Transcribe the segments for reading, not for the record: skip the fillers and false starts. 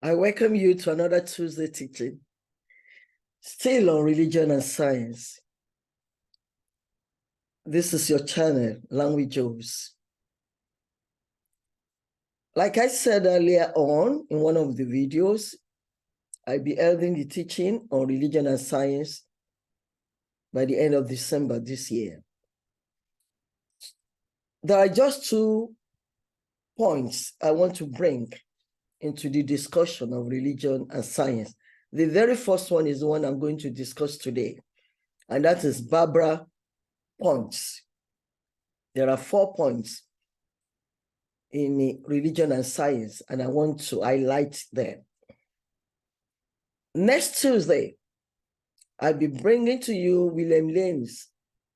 I welcome you to another Tuesday teaching, still on religion and science. This is your channel, Learn with Joes. Like I said earlier on in one of the videos, I'll be ending the teaching on religion and science by the end of December this year. There are just 2 points I want to bring into the discussion of religion and science. The very first one is the one I'm going to discuss today, and that is Barbour points. There are 4 points in religion and science, and I want to highlight them. Next Tuesday, I'll be bringing to you William Lane's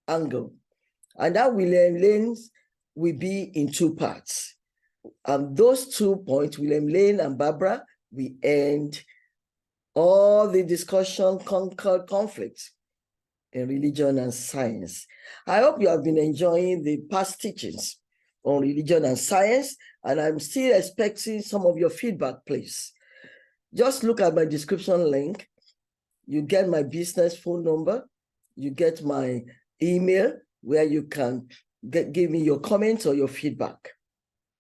angle, and that William Lane's will be in 2 parts. And those 2 points, William Lane and Barbour, we end all the discussion, conquered conflict in religion and science. I hope you have been enjoying the past teachings on religion and science, and I'm still expecting some of your feedback, please. Just look at my description link. You get my business phone number. You get my email where you can give me your comments or your feedback.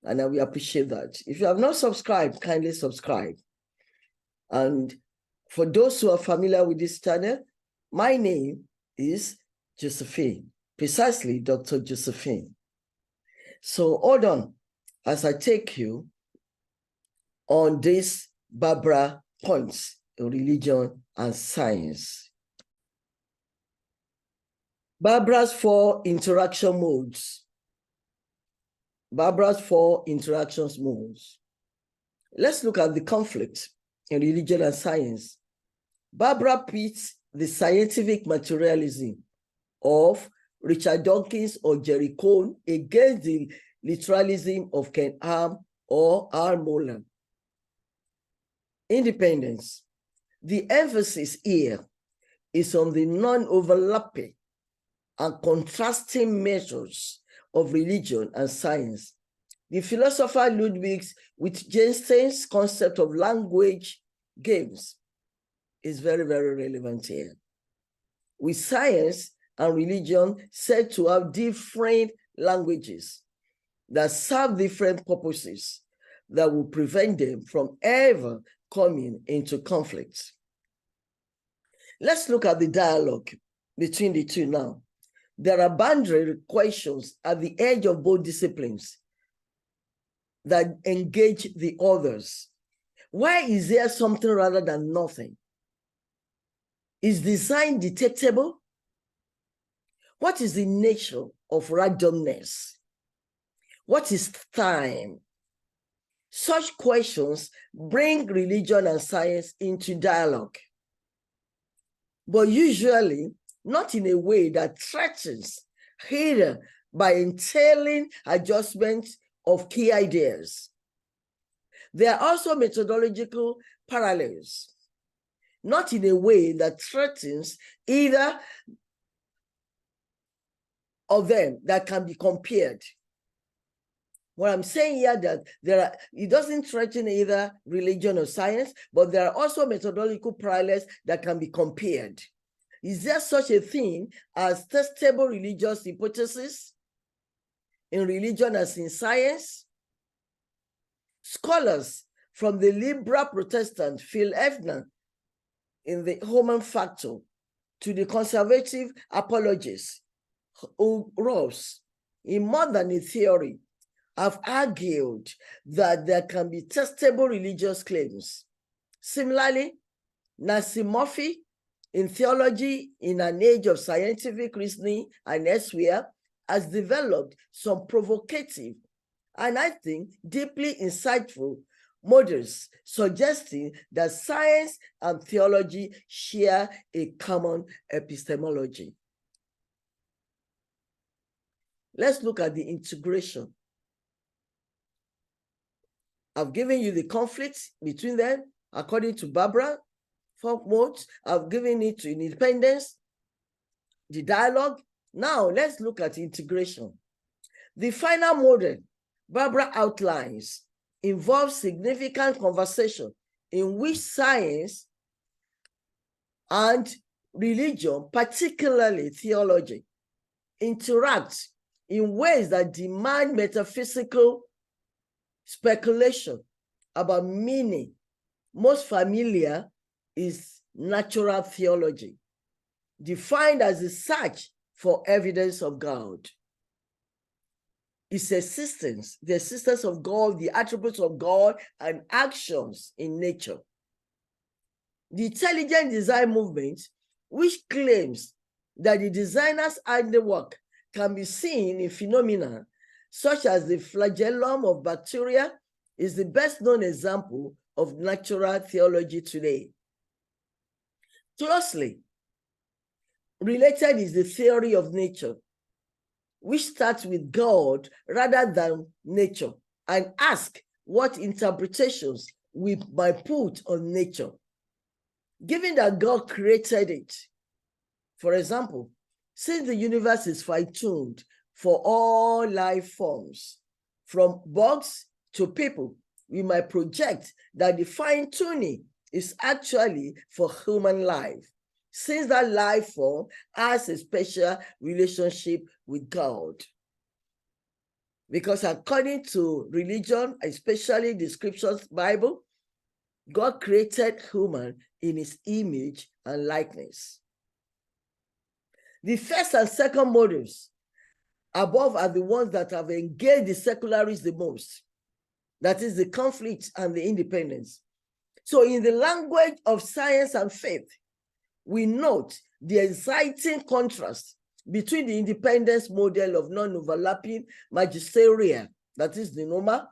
And I will appreciate that. If you have not subscribed, kindly subscribe. And for those who are familiar with this channel, my name is Josephine, precisely Dr. Josephine. So hold on as I take you on these Barbour points in religion and science. Barbour's 4 interaction modes. Barbour's 4 interactions modes. Let's look at the conflict in religion and science. Barbour pits the scientific materialism of Richard Dawkins or Jerry Cohn against the literalism of Ken Ham or R. Molan. Independence. The emphasis here is on the non-overlapping and contrasting measures of religion and science. The philosopher Ludwig Wittgenstein's concept of language games is very, very relevant here. With science and religion said to have different languages that serve different purposes that will prevent them from ever coming into conflict. Let's look at the dialogue between the two now. There are boundary questions at the edge of both disciplines that engage the others. Why is there something rather than nothing? Is design detectable? What is the nature of randomness? What is time? Such questions bring religion and science into dialogue, but usually not in a way that threatens, either by entailing adjustments of key ideas. There are also methodological parallels, not in a way that threatens either of them that can be compared. What I'm saying here that it doesn't threaten either religion or science, but there are also methodological parallels that can be compared. Is there such a thing as testable religious hypothesis in religion as in science? Scholars from the liberal Protestant Phil Hefner in the Human Factor to the conservative apologists Ross in More Than a Theory have argued that there can be testable religious claims. Similarly, Nancy Murphy in Theology in an Age of Scientific Reasoning and elsewhere has developed some provocative and I think deeply insightful models suggesting that science and theology share a common epistemology. Let's look at the integration. I've given you the conflicts between them according to Barbour, 4 modes. I've given it to independence, the dialogue. Now let's look at integration. The final model Barbour outlines involves significant conversation in which science and religion, particularly theology, interact in ways that demand metaphysical speculation about meaning. Most familiar is natural theology, defined as the search for evidence of God. Its existence, the existence of God, the attributes of God, and actions in nature. The intelligent design movement, which claims that the designer's handiwork can be seen in phenomena such as the flagellum of bacteria, is the best known example of natural theology today. Closely related is the theory of nature, which starts with God rather than nature, and asks what interpretations we might put on nature. Given that God created it, for example, since the universe is fine-tuned for all life forms, from bugs to people, we might project that the fine-tuning is actually for human life, since that life form has a special relationship with God. Because according to religion, especially the scriptures, Bible, God created human in his image and likeness. The first and second motives above are the ones that have engaged the secularists the most. That is the conflict and the independence. So in the language of science and faith, we note the exciting contrast between the independence model of non-overlapping magisteria, that is the NOMA,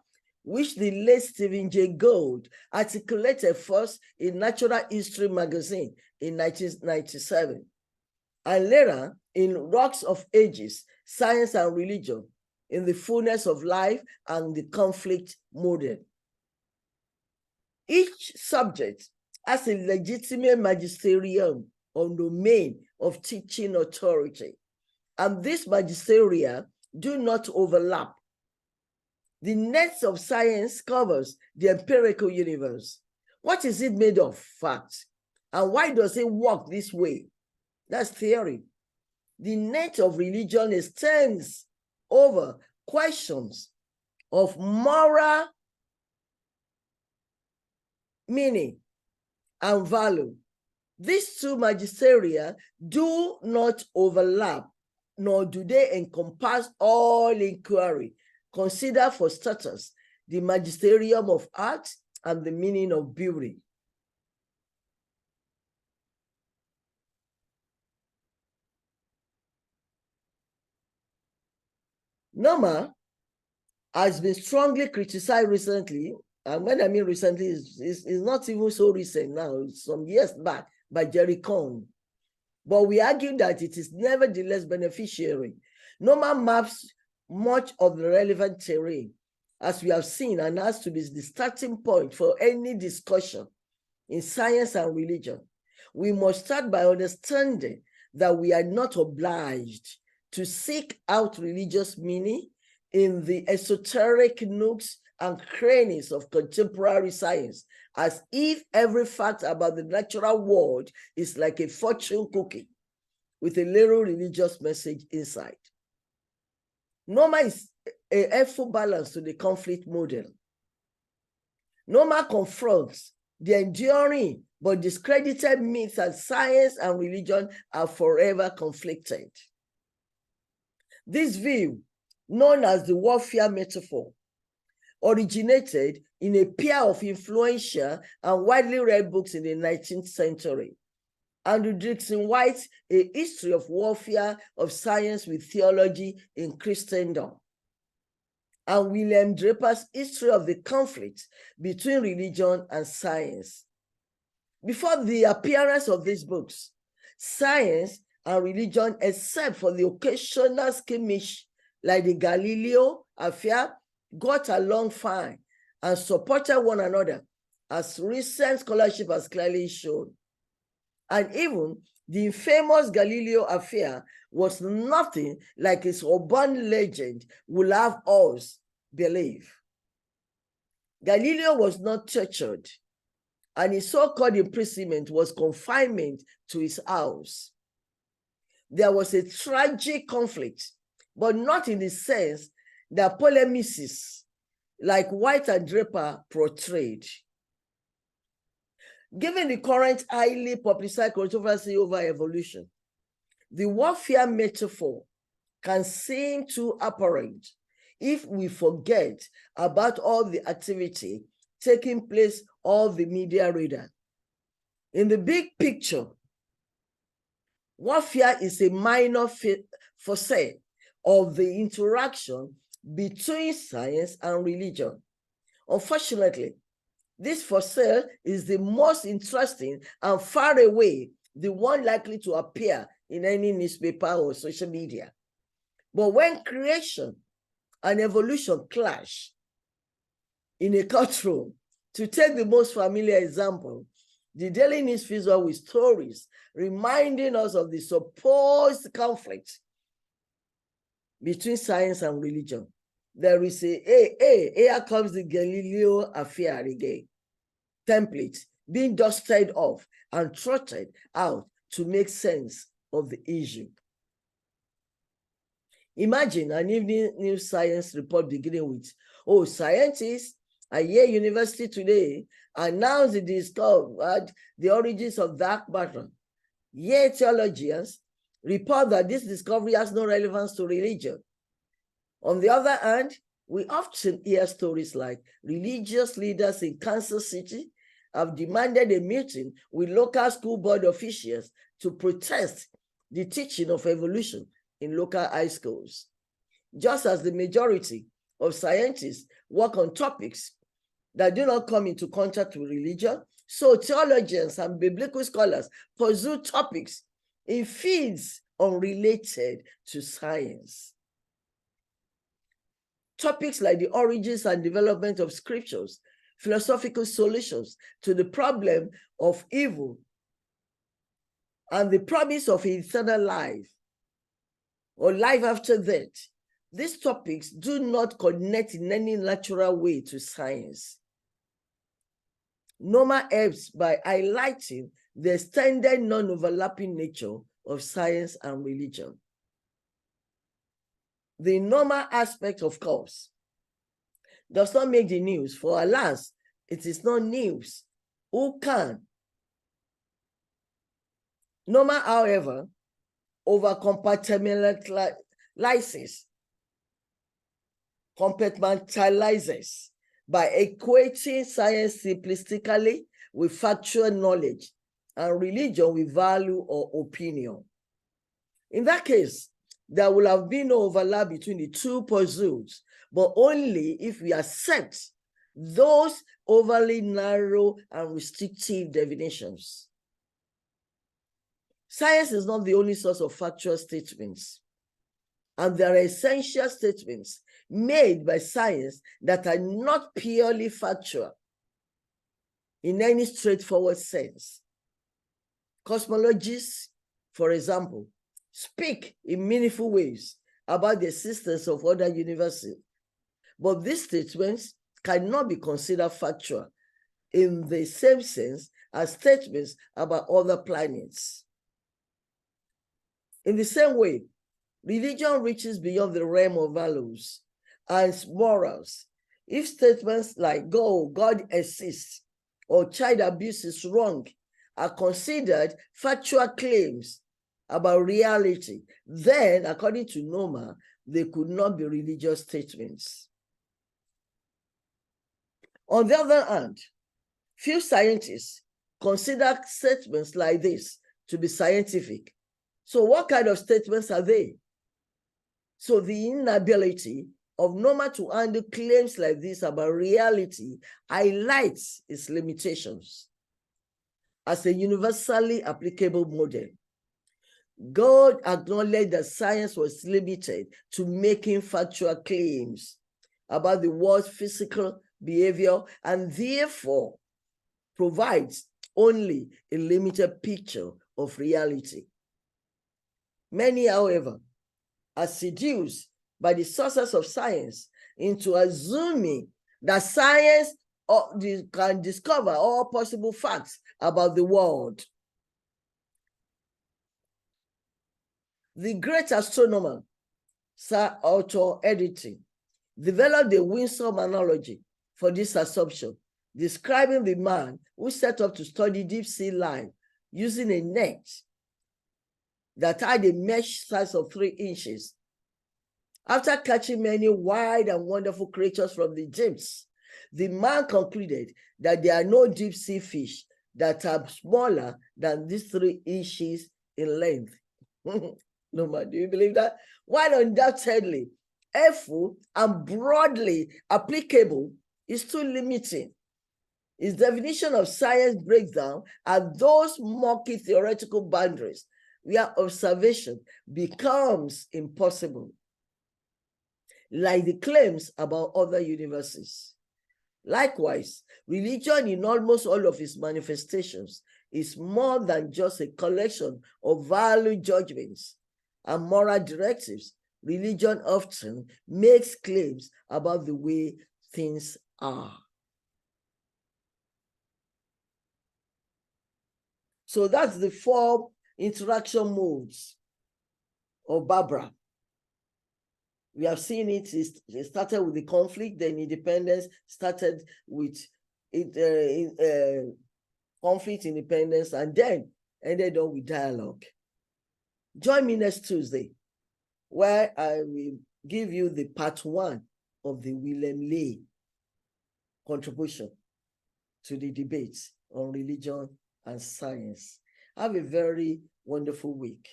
which the late Stephen Jay Gould articulated first in Natural History magazine in 1997, and later in Rocks of Ages, Science and Religion, in the Fullness of Life and the Conflict model. Each subject has a legitimate magisterium or domain of teaching authority, and these magisteria do not overlap. The net of science covers the empirical universe. What is it made of? Fact. And why does it work this way? That's theory. The net of religion extends over questions of moral meaning and value. These two magisteria do not overlap, nor do they encompass all inquiry. Consider, for starters, the magisterium of art and the meaning of beauty. NOMA has been strongly criticized recently, and when I mean recently, it's not even so recent now, it's some years back, by Jerry Cohn. But we argue that it is nevertheless beneficiary. NOMA maps much of the relevant terrain, as we have seen, and has to be the starting point for any discussion in science and religion. We must start by understanding that we are not obliged to seek out religious meaning in the esoteric nooks and crannies of contemporary science, as if every fact about the natural world is like a fortune cookie with a little religious message inside. NOMA is a helpful balance to the conflict model. NOMA confronts the enduring but discredited myths that science and religion are forever conflicted. This view, known as the warfare metaphor, originated in a pair of influential and widely read books in the 19th century. Andrew Dixon White's A History of Warfare of Science with Theology in Christendom, and William Draper's History of the Conflict Between Religion and Science. Before the appearance of these books, science and religion, except for the occasional skirmish like the Galileo affair, got along fine and supported one another, as recent scholarship has clearly shown. And even the infamous Galileo affair was nothing like its urban legend would have us believe. Galileo was not tortured, and his so-called imprisonment was confinement to his house. There was a tragic conflict, but not in the sense that polemics like White and Draper portrayed. Given the current highly publicized controversy over evolution, the warfare metaphor can seem too apparent if we forget about all the activity taking place on the media radar. In the big picture, warfare is a minor facet of the interaction between science and religion. Unfortunately, this facet is the most interesting and far away the one likely to appear in any newspaper or social media. But when creation and evolution clash in a courtroom, to take the most familiar example, the daily news fills up with stories reminding us of the supposed conflict between science and religion. There is here comes the Galileo affair again. Template being dusted off and trotted out to make sense of the issue. Imagine an evening news science report beginning with, oh, scientists at Yale University today announced the origins of dark matter. Yale theologians report that this discovery has no relevance to religion. On the other hand, we often hear stories like religious leaders in Kansas City have demanded a meeting with local school board officials to protest the teaching of evolution in local high schools. Just as the majority of scientists work on topics that do not come into contact with religion, so theologians and biblical scholars pursue topics in fields unrelated to science. Topics like the origins and development of scriptures, philosophical solutions to the problem of evil, and the promise of eternal life or life after death. These topics do not connect in any natural way to science. Norma helps by highlighting the extended non-overlapping nature of science and religion. The normal aspect, of course, does not make the news, for alas, it is not news. Who can? Norma, however, compartmentalizes by equating science simplistically with factual knowledge and religion with value or opinion. In that case, there will have been no overlap between the two pursuits, but only if we accept those overly narrow and restrictive definitions. Science is not the only source of factual statements, and there are essential statements made by science that are not purely factual in any straightforward sense. Cosmologists, for example, speak in meaningful ways about the existence of other universes, but these statements cannot be considered factual in the same sense as statements about other planets. In the same way, religion reaches beyond the realm of values and morals. If statements like God exists or child abuse is wrong are considered factual claims about reality, then, according to Norma, they could not be religious statements. On the other hand, few scientists consider statements like this to be scientific. So what kind of statements are they? So the inability of Norma to handle claims like this about reality highlights its limitations as a universally applicable model. God acknowledged that science was limited to making factual claims about the world's physical behavior and therefore provides only a limited picture of reality. Many, however, are seduced by the sources of science into assuming that science can discover all possible facts about the world. The great astronomer, Sir Arthur Eddington, developed a winsome analogy for this assumption, describing the man who set up to study deep sea life using a net that had a mesh size of 3 inches. After catching many wild and wonderful creatures from the depths, the man concluded that there are no deep sea fish that are smaller than these 3 inches in length. No man, do you believe that? While undoubtedly helpful and broadly applicable, is too limiting. His definition of science breaks down at those murky theoretical boundaries where observation becomes impossible, like the claims about other universes. Likewise, religion in almost all of its manifestations is more than just a collection of value judgments and moral directives. Religion often makes claims about the way things are. So that's the 4 interaction modes of Barbour. We have seen it started with the conflict, then independence, started with conflict, independence, and then ended up with dialogue. Join me next Tuesday, where I will give you the part 1 of the William Ley contribution to the debate on religion and science. Have a very wonderful week.